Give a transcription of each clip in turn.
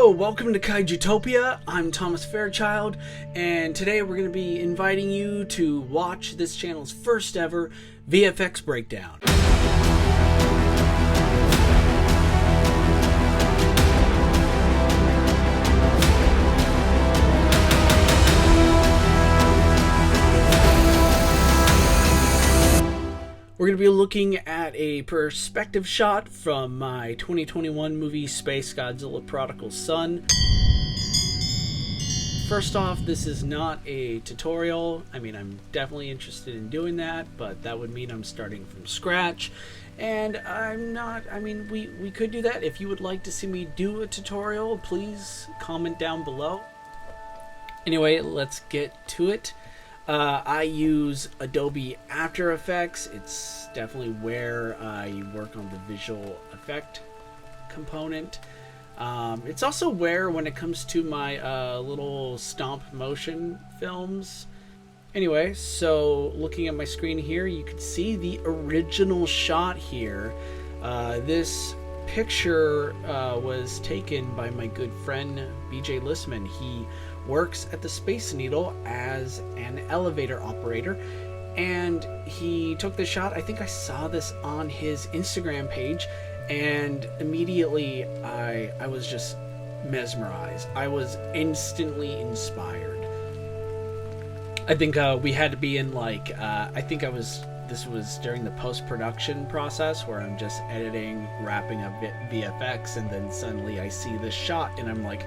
Hello, welcome to Kaijutopia. I'm Thomas Fairchild, and today we're going to be inviting you to watch this channel's first ever VFX Breakdown. We're going to be looking at a perspective shot from my 2021 movie SPACE GODZILLA Prodigal Son. First off, this is not a tutorial. I mean, I'm definitely interested in doing that, but that would mean I'm starting from scratch. And I'm not, I mean, we could do that. If you would like to see me do a tutorial, please comment down below. Anyway, let's get to it. I use Adobe After Effects. It's definitely where I work on the visual effect component. It's also where, when it comes to my little stop motion films. Anyway, so looking at my screen here, you can see the original shot here. This picture was taken by my good friend BJ Lissman. He works at the Space Needle as an elevator operator, and he took this shot. I think I saw this on his Instagram page, and immediately I was just mesmerized. I was instantly inspired. I think we had to be in like this was during the post-production process where I'm just editing, wrapping up VFX, and then suddenly I see this shot and I'm like,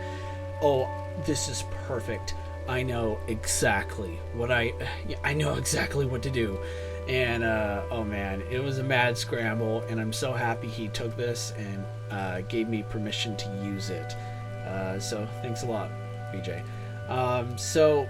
oh, this is perfect. I know exactly what I know exactly what to do. And oh man, it was a mad scramble, and I'm so happy he took this and gave me permission to use it. So thanks a lot, BJ. So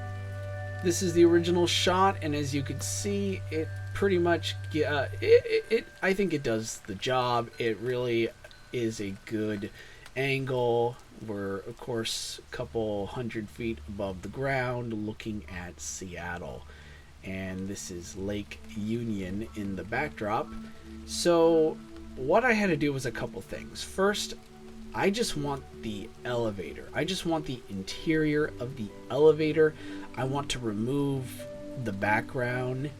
this is the original shot, and as you can see, it pretty much I think it does the job. It really is a good angle. We're of course a couple hundred feet above the ground looking at Seattle, and this is Lake Union in the backdrop. So what I had to do was a couple things. First, I just want the elevator. I just want the interior of the elevator. I want to remove the background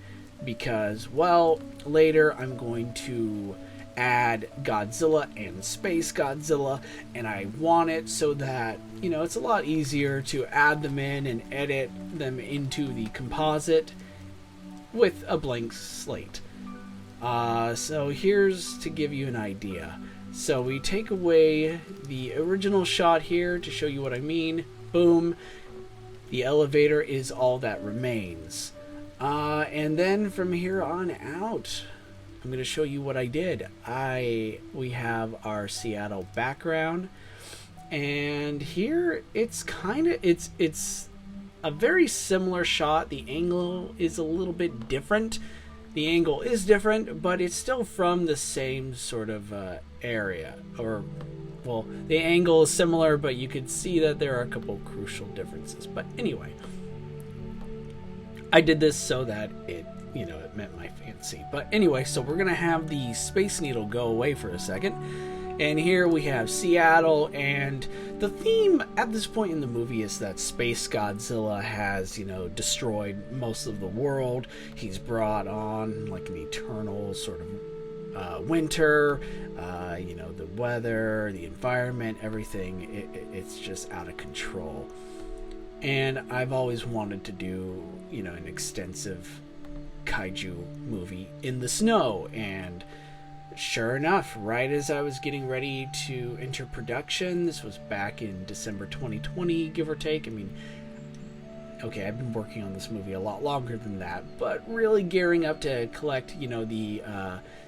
because, well, later I'm going to add Godzilla and Space Godzilla, and I want it so that, you know, it's a lot easier to add them in and edit them into the composite with a blank slate. So here's to give you an idea. So we take away the original shot here to show you what I mean. Boom. The elevator is all that remains. And then from here on out, I'm going to show you what I did. We have our Seattle background, and here it's a very similar shot. The angle is a little bit different. The angle is different, but it's still from the same sort of area. Or, well, the angle is similar, but you can see that there are a couple crucial differences. But anyway, I did this so that it met my fancy. But anyway, so we're gonna have the Space Needle go away for a second, and here we have Seattle, and the theme at this point in the movie is that Space Godzilla has, destroyed most of the world. He's brought on like an eternal sort of winter, the weather, the environment, everything, it's just out of control. And I've always wanted to do, an extensive kaiju movie in the snow, and sure enough, right as I was getting ready to enter production, this was back in December 2020, give or take. I mean, okay, I've been working on this movie a lot longer than that, but really gearing up to collect, the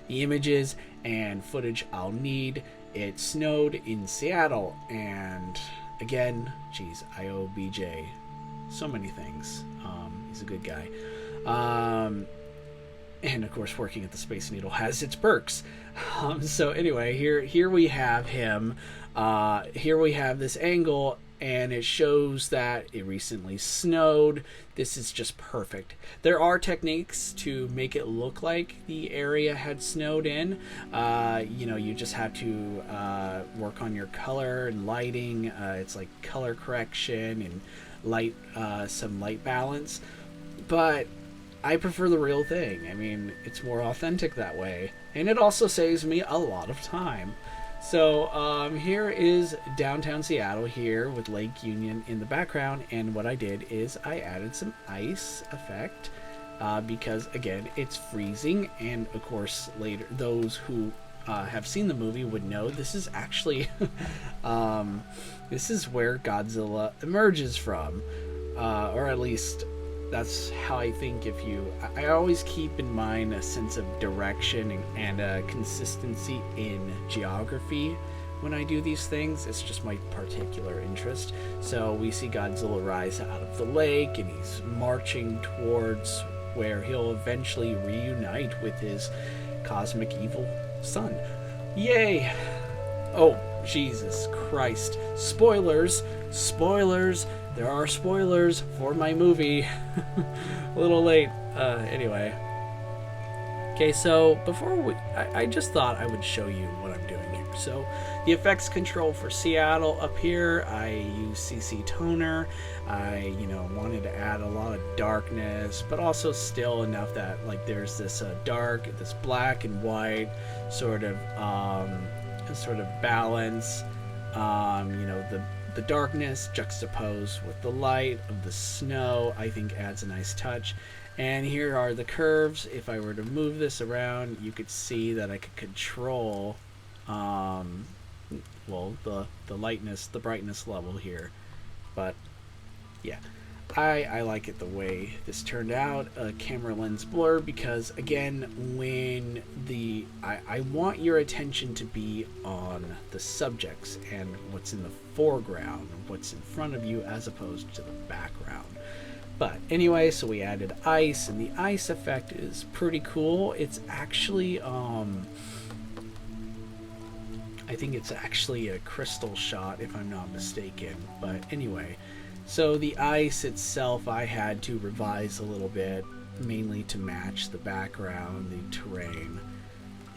images and footage I'll need. It snowed in Seattle, and again, geez, I owe BJ so many things. He's a good guy. And of course, working at the Space Needle has its perks. So anyway, here we have him. Here we have this angle, and it shows that it recently snowed. This is just perfect. There are techniques to make it look like the area had snowed in. You just have to work on your color and lighting. It's like color correction and some light balance. But I prefer the real thing. I mean, it's more authentic that way. And it also saves me a lot of time. So here is downtown Seattle here with Lake Union in the background. And what I did is I added some ice effect because, again, it's freezing. And, of course, later those who have seen the movie would know this is actually this is where Godzilla emerges from. Or at least that's how I think. I always keep in mind a sense of direction and consistency in geography when I do these things. It's just my particular interest. So we see Godzilla rise out of the lake, and he's marching towards where he'll eventually reunite with his cosmic evil son. Yay! Oh, Jesus Christ. Spoilers! Spoilers! There are spoilers for my movie. A little late. Anyway. Okay, so before I just thought I would show you what I'm doing here. So the effects control for Seattle up here, I use CC Toner. I, wanted to add a lot of darkness, but also still enough that like there's this this black and white sort of balance. The darkness juxtaposed with the light of the snow, I think adds a nice touch. And here are the curves. If I were to move this around, you could see that I could control the lightness, the brightness level here. But yeah, I like it the way this turned out. Camera lens blur, because again, when I want your attention to be on the subjects and what's in the foreground, what's in front of you, as opposed to the background. But anyway, so we added ice, and the ice effect is pretty cool. It's actually I think it's actually a crystal shot, if I'm not mistaken. But anyway, so the ice itself I had to revise a little bit, mainly to match the background, the terrain.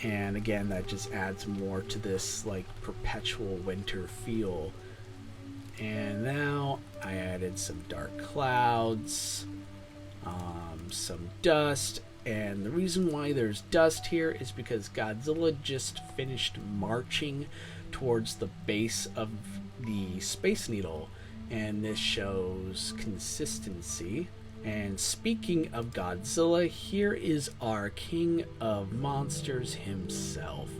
And again, that just adds more to this like perpetual winter feel. And now I added some dark clouds, some dust. And the reason why there's dust here is because Godzilla just finished marching towards the base of the Space Needle, and this shows consistency. And speaking of Godzilla, here is our king of monsters himself.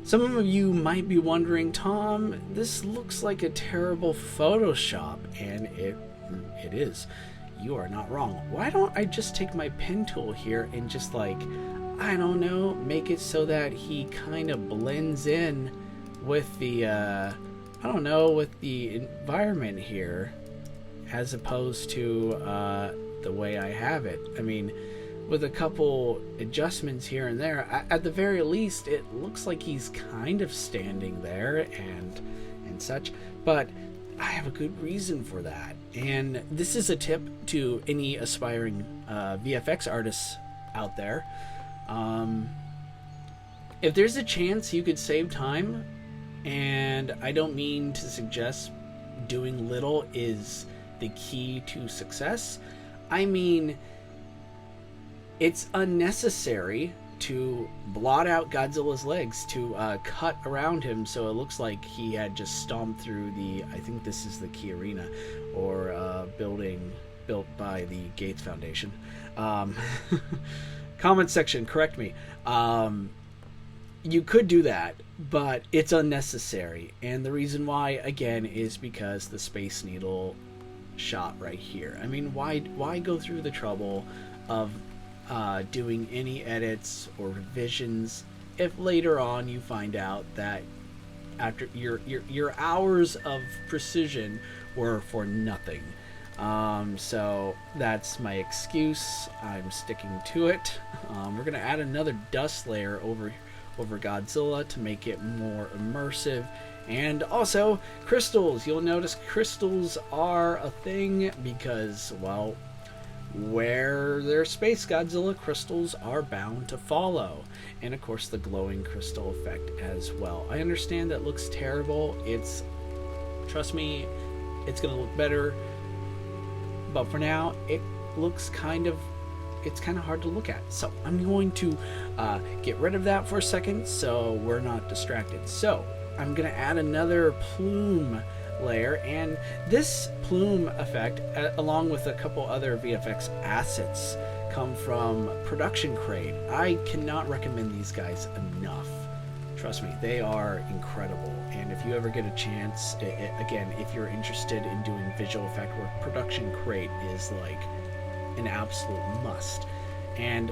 Some of you might be wondering, Tom, this looks like a terrible Photoshop, and it is. You are not wrong. Why don't I just take my pen tool here and just I don't know, make it so that he kind of blends in with the with the environment here, as opposed to the way I have it. I mean, with a couple adjustments here and there, at the very least, it looks like he's kind of standing there and such, but I have a good reason for that. And this is a tip to any aspiring VFX artists out there. If there's a chance you could save time, and I don't mean to suggest doing little is the key to success. I mean, it's unnecessary to blot out Godzilla's legs, to cut around him so it looks like he had just stomped through I think this is the Key Arena, or building built by the Gates Foundation. Comment section, correct me. You could do that, but it's unnecessary. And the reason why, again, is because the Space Needle shot right here. I mean, why go through the trouble of doing any edits or revisions if later on you find out that after your hours of precision were for nothing? So that's my excuse. I'm sticking to it. We're gonna add another dust layer over Godzilla to make it more immersive And also, crystals. You'll notice crystals are a thing because, well, where there's Space Godzilla, crystals are bound to follow. And of course, the glowing crystal effect as well. I understand that looks terrible. Trust me, it's going to look better. But for now, it's kind of hard to look at. So I'm going to get rid of that for a second so we're not distracted. So I'm going to add another plume layer, and this plume effect, along with a couple other VFX assets, come from Production Crate. I cannot recommend these guys enough. Trust me, they are incredible. And if you ever get a chance, again, if you're interested in doing visual effect work, Production Crate is like an absolute must. And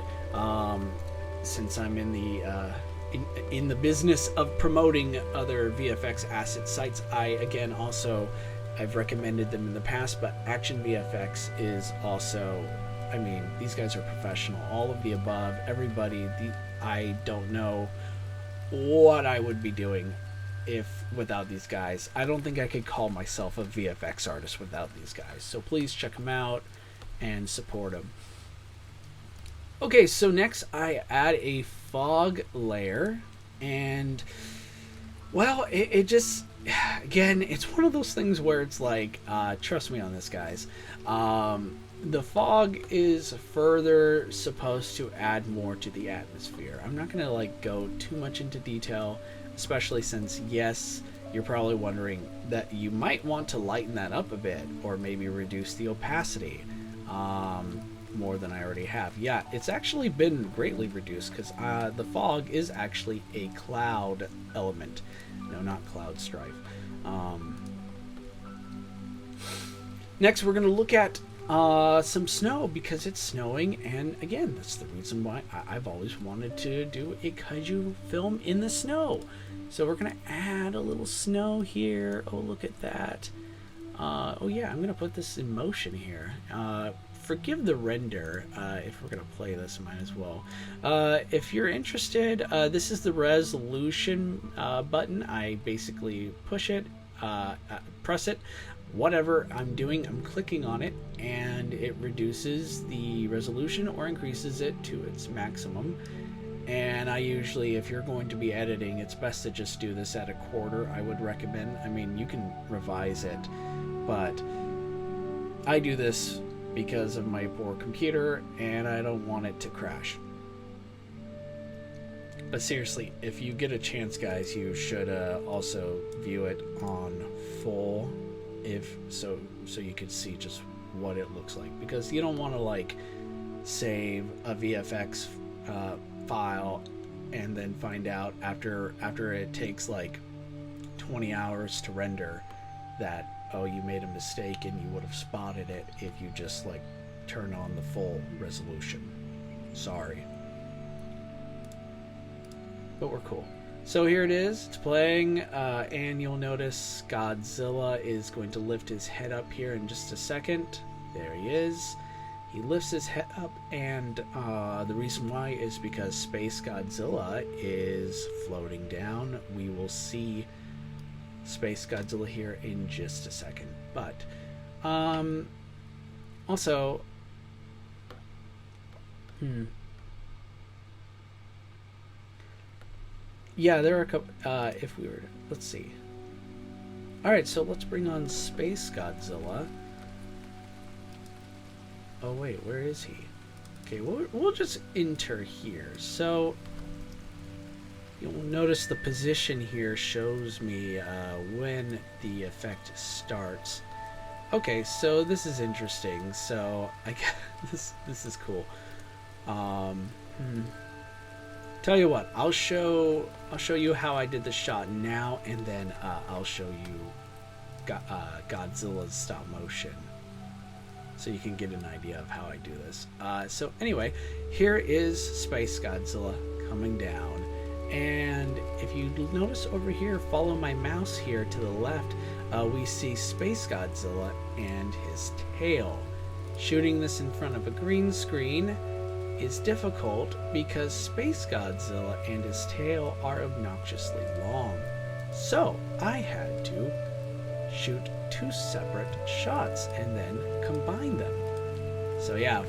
since I'm in the business of promoting other VFX asset sites, I've recommended them in the past, but Action VFX is also, I mean, these guys are professional. All of the above, everybody, I don't know what I would be doing without these guys. I don't think I could call myself a VFX artist without these guys. So please check them out and support them. Okay, so next I add a fog layer, and well, it just, again, it's one of those things where it's like, trust me on this, guys. The fog is further supposed to add more to the atmosphere. I'm not gonna like go too much into detail, especially since, yes, you're probably wondering that you might want to lighten that up a bit or maybe reduce the opacity more than I already have. Yeah, it's actually been greatly reduced because the fog is actually a cloud element. No, not cloud strife. Next, we're going to look at some snow because it's snowing, and again, that's the reason why I've always wanted to do a kaiju film in the snow. So we're going to add a little snow here. Oh, look at that. Oh yeah, I'm going to put this in motion here. Forgive the render. If we're going to play this, might as well. If you're interested, this is the resolution button. I basically push it, press it, whatever I'm doing, I'm clicking on it, and it reduces the resolution or increases it to its maximum. And I usually, if you're going to be editing, it's best to just do this at a quarter, I would recommend. I mean, you can revise it, but I do this because of my poor computer and I don't want it to crash. But seriously, if you get a chance, guys, you should also view it on full, so you could see just what it looks like, because you don't want to like save a VFX file and then find out after it takes like 20 hours to render that, oh, you made a mistake and you would have spotted it if you just like turn on the full resolution. Sorry. But we're cool. So here it is, it's playing, and you'll notice Godzilla is going to lift his head up here in just a second. There he is. He lifts his head up, and the reason why is because Space Godzilla is floating down. We will see Space Godzilla here in just a second. But also, yeah, there are a couple. If we were, let's see. All right, so let's bring on Space Godzilla. Oh wait, where is he? Okay, we'll just enter here. So you'll notice the position here shows me when the effect starts. Okay, so this is interesting. So I guess this is cool. Tell you what, I'll show you how I did the shot now, and then I'll show you Godzilla's stop motion, so you can get an idea of how I do this. So anyway, here is Space Godzilla coming down, and if you notice over here, follow my mouse here to the left, we see Space Godzilla and his tail. Shooting this in front of a green screen is difficult because Space Godzilla and his tail are obnoxiously long. So I had to shoot 2 separate shots and then combine them. So yeah,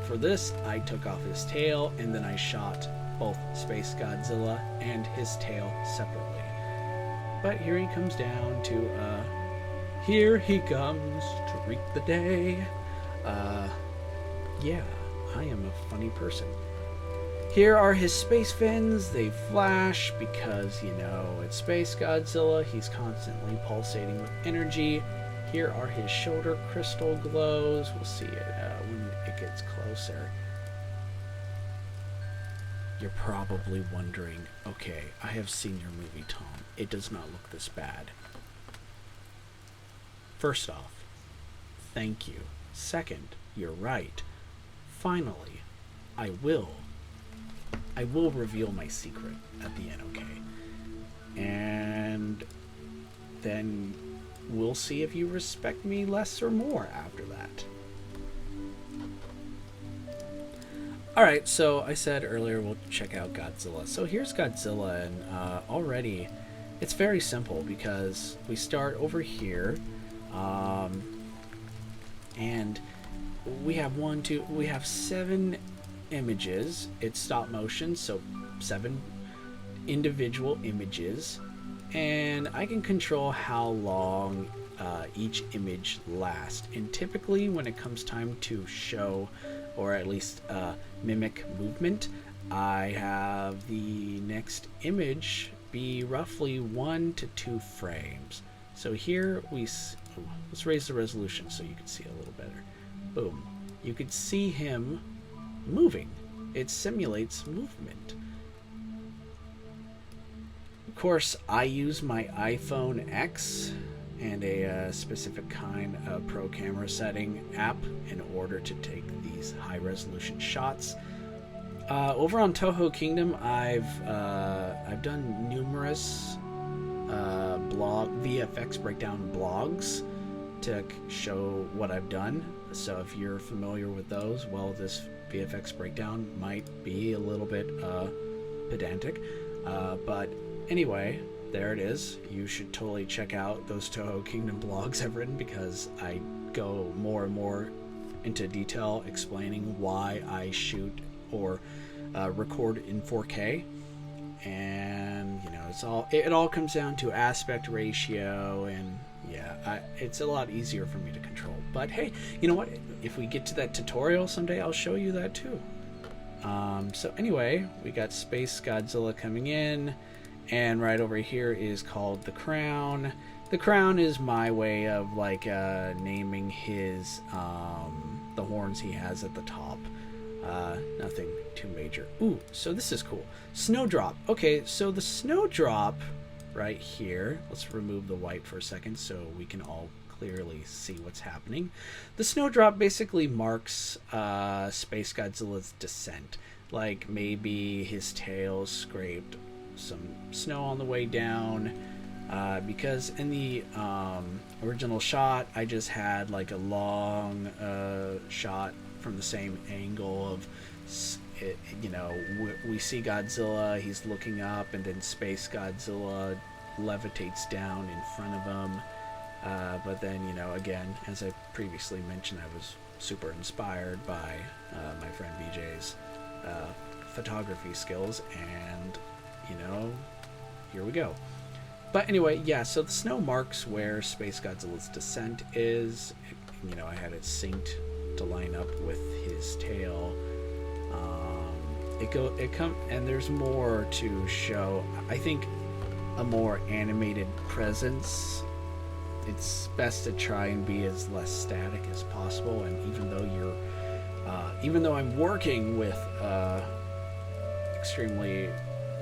for this, I took off his tail and then I shot both Space Godzilla and his tail separately. But here he comes down to, here he comes to wreak the day. Yeah, I am a funny person. Here are his space fins. They flash because, you know, it's Space Godzilla. He's constantly pulsating with energy. Here are his shoulder crystal glows. We'll see it when it gets closer. You're probably wondering, okay, I have seen your movie, Tom. It does not look this bad. First off, thank you. Second, you're right. Finally, I will reveal my secret at the end, okay? And then we'll see if you respect me less or more after that. Alright, so I said earlier we'll check out Godzilla. So here's Godzilla, and already it's very simple because we start over here, and we have 7 images. It's stop motion, so 7 individual images, and I can control how long each image lasts. And typically when it comes time to show, or at least mimic movement, I have the next image be roughly 1 to 2 frames. So here let's raise the resolution so you can see a little better. Boom. You could see him moving. It simulates movement. Of course, I use my iPhone X and a specific kind of pro camera setting app in order to take these high resolution shots. Over on Toho Kingdom, I've done numerous VFX Breakdown blogs to show what I've done. So if you're familiar with those, well, this VFX Breakdown might be a little bit pedantic, but anyway, there it is. You should totally check out those Toho Kingdom blogs I've written, because I go more and more into detail explaining why I shoot or record in 4K. And you know, it all comes down to aspect ratio, and yeah, it's a lot easier for me to control. But hey, you know what? If we get to that tutorial someday, I'll show you that too. So anyway, we got Space Godzilla coming in, and right over here is called the crown. The crown is my way of like naming his the horns he has at the top. Nothing too major. Ooh, so this is cool. Snowdrop. Okay, so the snowdrop right here, let's remove the white for a second so we can all clearly see what's happening. The snowdrop basically marks Space Godzilla's descent. Like maybe his tail scraped some snow on the way down, because in the original shot I just had like a long shot from the same angle of you know, we see Godzilla, he's looking up, and then Space Godzilla levitates down in front of him. But then, you know, again, as I previously mentioned, I was super inspired by my friend BJ's photography skills, and you know, here we go. But anyway, yeah, so the snow marks where Space Godzilla's descent is. You know, I had it synced to line up with his tail. And there's more to show. I think a more animated presence. It's best to try and be as less static as possible. And even though I'm working with extremely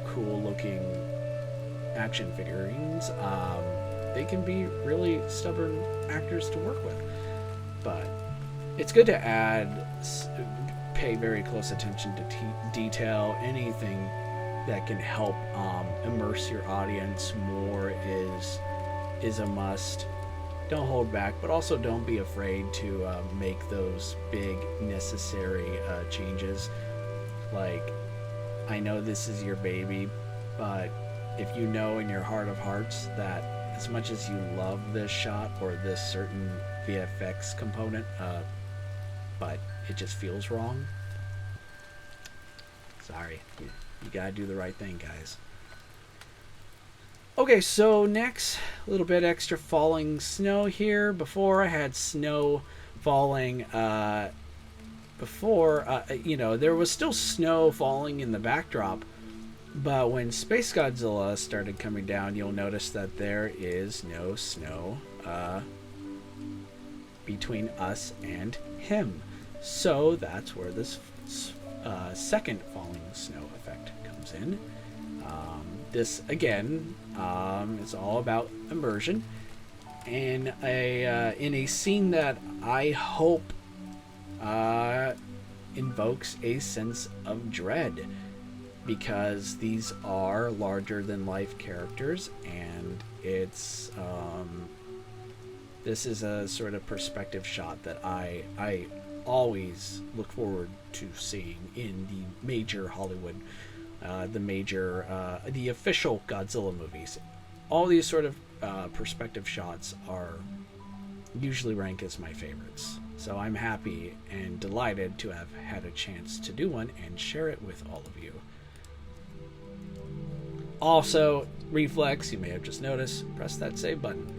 cool looking action figurines, they can be really stubborn actors to work with. But it's good to pay very close attention to detail. Anything that can help immerse your audience more is a must. Don't hold back, but also don't be afraid to make those big necessary changes. Like, I know this is your baby, but if you know in your heart of hearts that as much as you love this shot or this certain VFX component, but it just feels wrong, sorry, you gotta do the right thing, guys. Okay, so next, a little bit extra falling snow here. Before I had snow falling, you know, there was still snow falling in the backdrop, but when Space Godzilla started coming down, you'll notice that there is no snow between us and him. So that's where this second falling snow effect comes in. This again is all about immersion, and in a scene that I hope invokes a sense of dread, because these are larger than life characters, and it's this is a sort of perspective shot that I always look forward to seeing in the major Hollywood, the official Godzilla movies. All these sort of perspective shots are usually rank as my favorites. So I'm happy and delighted to have had a chance to do one and share it with all of you. Also, Reflex, you may have just noticed, press that save button.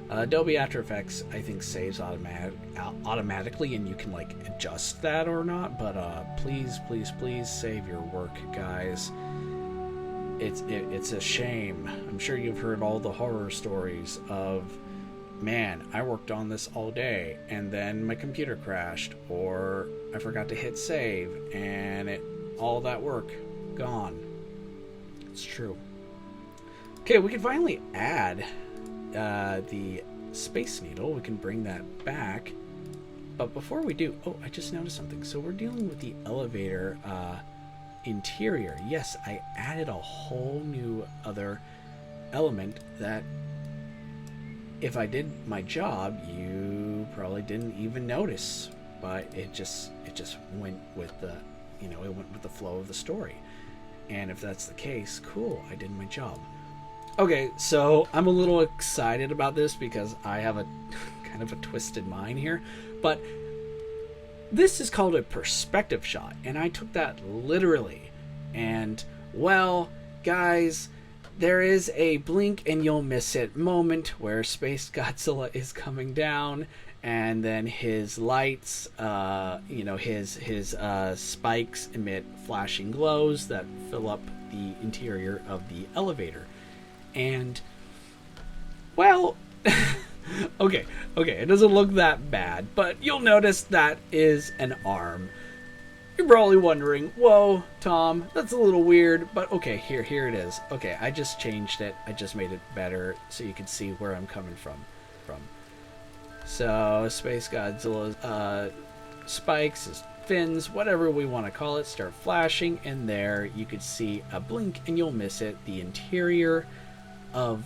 Adobe After Effects, I think, saves automatically, and you can like adjust that or not. But please, please, please save your work, guys. It's a shame. I'm sure you've heard all the horror stories of, man, I worked on this all day, and then my computer crashed, or I forgot to hit save, and all that work gone. It's true. Okay, we can finally add the Space Needle. We can bring that back. But before we do, oh, I just noticed something. So we're dealing with the elevator interior. Yes, I added a whole new other element that if I did my job, you probably didn't even notice. But it just went with the, you know, it went with the flow of the story. And if that's the case, cool, I did my job. Okay, so I'm a little excited about this because I have a kind of a twisted mind here, but this is called a perspective shot, and I took that literally. And, well, guys, there is a blink and you'll miss it moment where Space Godzilla is coming down, and then his lights, you know, his spikes emit flashing glows that fill up the interior of the elevator. And, well, okay, it doesn't look that bad, but you'll notice that is an arm. You're probably wondering, whoa, Tom, that's a little weird, but okay, here it is. Okay, I just changed it. I just made it better so you can see where I'm coming from. So, Space Godzilla's spikes, his fins, whatever we want to call it, start flashing, and there you could see a blink and you'll miss it. The interior of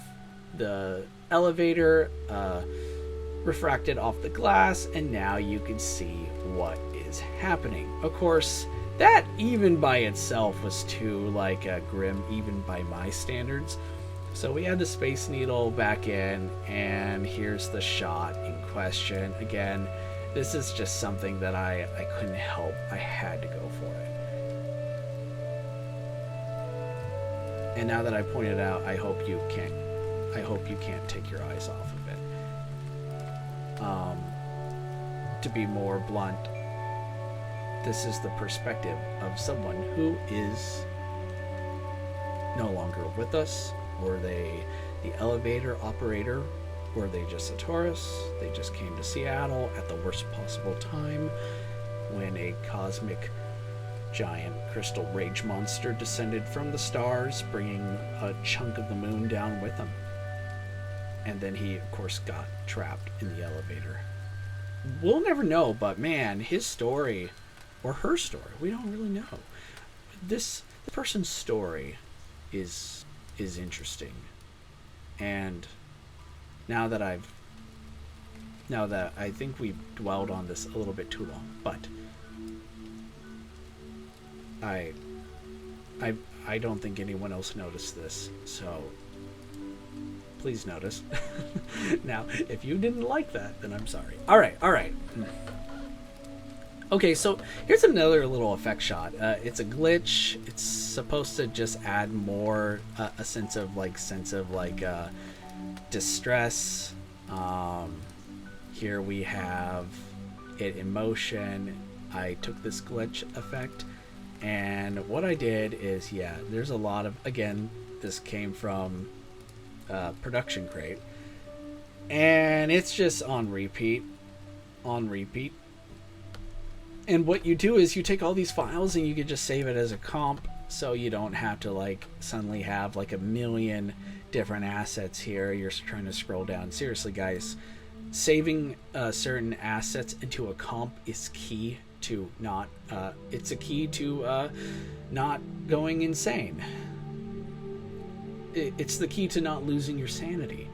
the elevator refracted off the glass, and now you can see what is happening. Of course, that even by itself was too grim, even by my standards. So we add the Space Needle back in, and here's the shot in question. Again, this is just something that I couldn't help. I had to go for it. And now that I pointed out, I hope you can't take your eyes off of it. To be more blunt, this is the perspective of someone who is no longer with us. Were they the elevator operator? Were they just a tourist? They just came to Seattle at the worst possible time when a cosmic giant crystal rage monster descended from the stars, bringing a chunk of the moon down with him. And then he, of course, got trapped in the elevator. We'll never know, but man, his story, or her story, we don't really know. This person's story is interesting. And now that I think we've dwelled on this a little bit too long, but I don't think anyone else noticed this, so please notice. Now, if you didn't like that, then I'm sorry. All right, all right. Okay, so here's another little effect shot. It's a glitch. It's supposed to just add more a sense of like distress. Here we have it in motion. I took this glitch effect, and what I did is, yeah, there's a lot of, again, this came from Production Crate, and it's just on repeat, on repeat. And what you do is you take all these files and you can just save it as a comp, so you don't have to like suddenly have like a million different assets here. You're trying to scroll down. Seriously, guys, saving certain assets into a comp is key to not it's a key to not going insane. It's the key to not losing your sanity.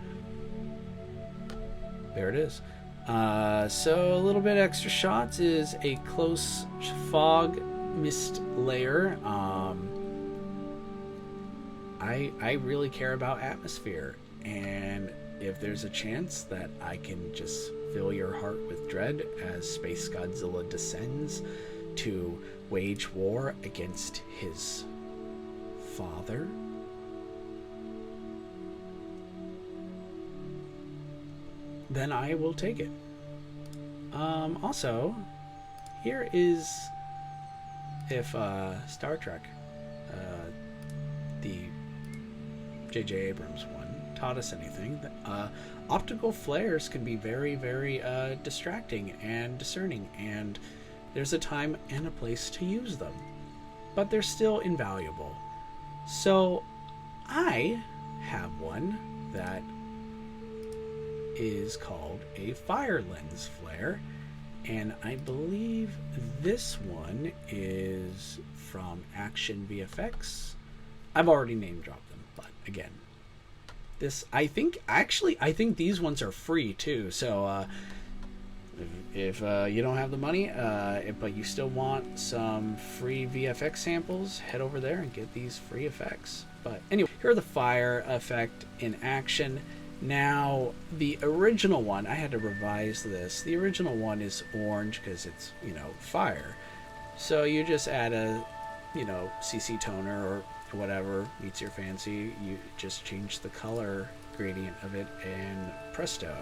There it is. So a little bit extra shots is a close fog mist layer. I really care about atmosphere, and if there's a chance that I can just fill your heart with dread as Space Godzilla descends to wage war against his father, then I will take it. Also, here is if Star Trek, the J.J. Abrams one, taught us anything, optical flares can be very, very distracting and discerning, and there's a time and a place to use them, but they're still invaluable. So I have one that is called a fire lens flare, and I believe this one is from Action VFX. I've already name dropped them, but again, this I think these ones are free too. So if you don't have the money, but you still want some free VFX samples, head over there and get these free effects. But anyway, here are the fire effect in action. Now, the original one, I had to revise this. The original one is orange because it's, fire. So you just add a, CC toner or whatever meets your fancy. You just change the color gradient of it, and presto.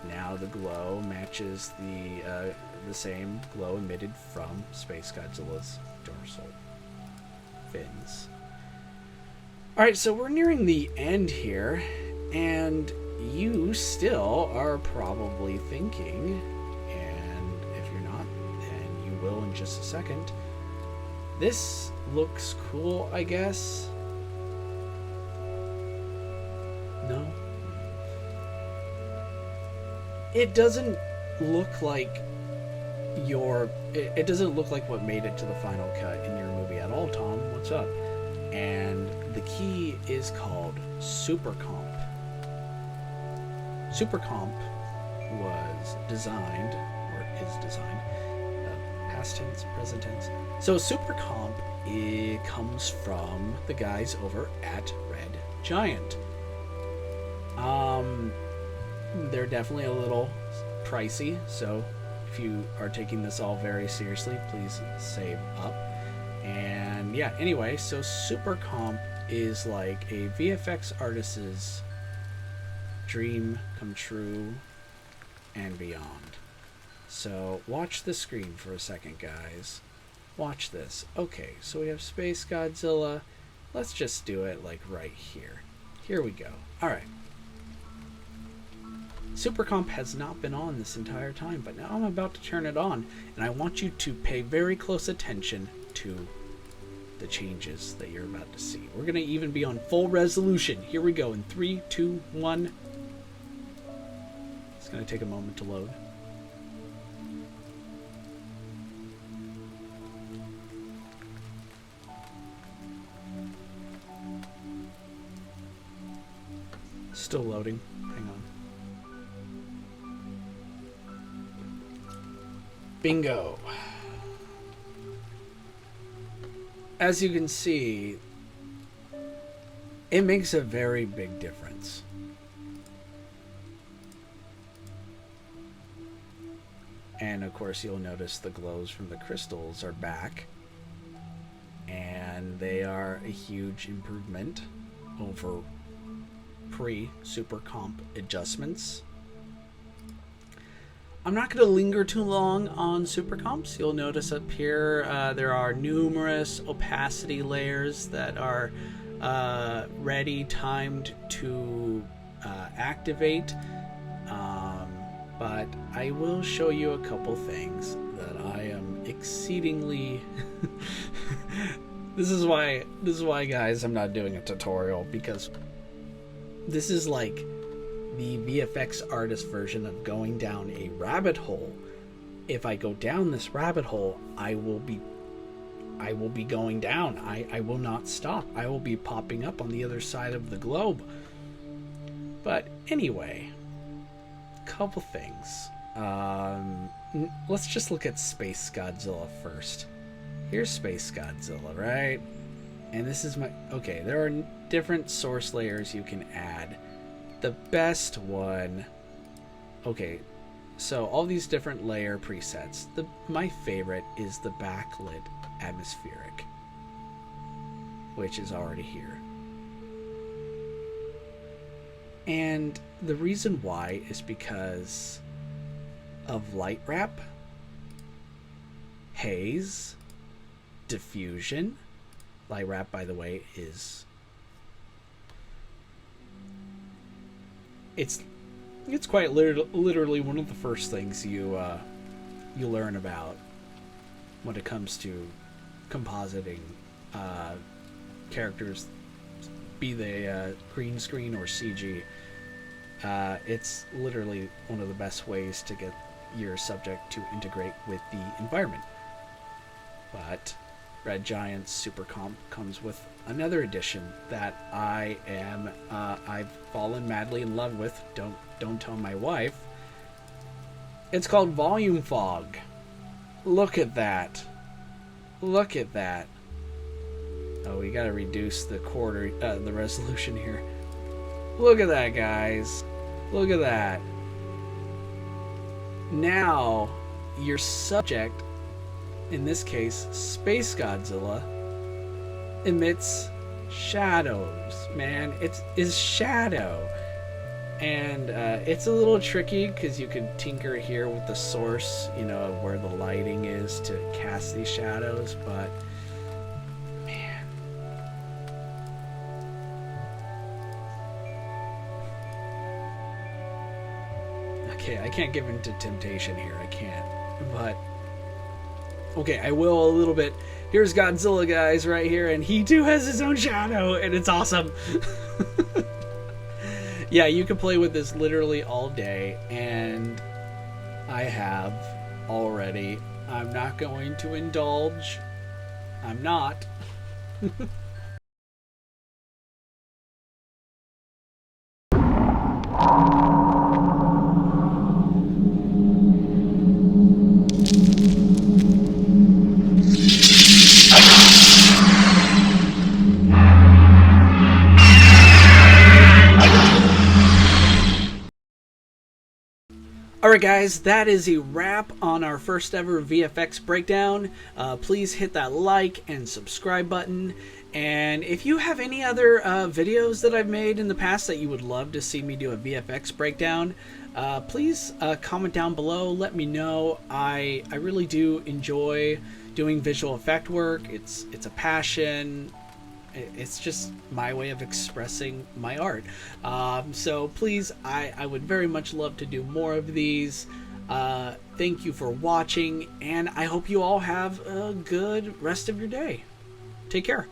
Now the glow matches the same glow emitted from Space Godzilla's dorsal fins. Alright, so we're nearing the end here. And you still are probably thinking, and if you're not, then you will in just a second, this looks cool, I guess. No? It doesn't look like it doesn't look like what made it to the final cut in your movie at all, Tom. What's up? And the key is called Super Comp. Super Comp was designed, or is designed, past tense, present tense. So Super Comp, it comes from the guys over at Red Giant. They're definitely a little pricey, so if you are taking this all very seriously, please save up. And yeah, anyway, so Super Comp is like a VFX artist's dream come true and beyond. So watch the screen for a second, guys. Watch this. Okay, so we have Space Godzilla. Let's just do it like right here. Here we go. Alright. Super Comp has not been on this entire time, but now I'm about to turn it on, and I want you to pay very close attention to the changes that you're about to see. We're going to even be on full resolution. Here we go in 3, 2, 1. It's going to take a moment to load. Still loading. Hang on. Bingo. As you can see, It makes a very big difference. And of course you'll notice the glows from the crystals are back, and they are a huge improvement over pre-super comp adjustments. I'm not going to linger too long on super comps. You'll notice up here there are numerous opacity layers that are ready, timed to activate. But I will show you a couple things that I am exceedingly this is why guys I'm not doing a tutorial, because this is like the VFX artist version of going down a rabbit hole. If I go down this rabbit hole, I will be going down. I will not stop. I will be popping up on the other side of the globe. But anyway, couple things. Let's just look at Space Godzilla first. Here's Space Godzilla, right? And this is my... Okay, there are different source layers you can add. The best one... Okay, so all these different layer presets. My favorite is the backlit atmospheric, which is already here. And the reason why is because of light wrap, haze, diffusion. Light wrap, by the way, is it's quite literally one of the first things you learn about when it comes to compositing characters, be they green screen or CG. It's literally one of the best ways to get your subject to integrate with the environment. But Red Giant's Super Comp comes with another addition that I've fallen madly in love with. Don't tell my wife. It's called Volume Fog. Look at that. Look at that. Oh, we gotta reduce the resolution here. Look at that, guys. Look at that. Now, your subject, in this case, Space Godzilla, emits shadows. Man, it's shadow. And it's a little tricky because you can tinker here with the source, you know, of where the lighting is to cast these shadows, but man. Okay, I can't give in to temptation here. I can't. But okay, I will a little bit. Here's Godzilla, guys, right here, and he too has his own shadow, and it's awesome. Yeah, you can play with this literally all day, and I have already. I'm not going to indulge. I'm not. Alright guys, that is a wrap on our first ever VFX breakdown. Please hit that like and subscribe button. And if you have any other videos that I've made in the past that you would love to see me do a VFX breakdown, please comment down below. Let me know. I really do enjoy doing visual effect work. It's a passion. It's just my way of expressing my art. So please, I would very much love to do more of these. Thank you for watching, and I hope you all have a good rest of your day. Take care.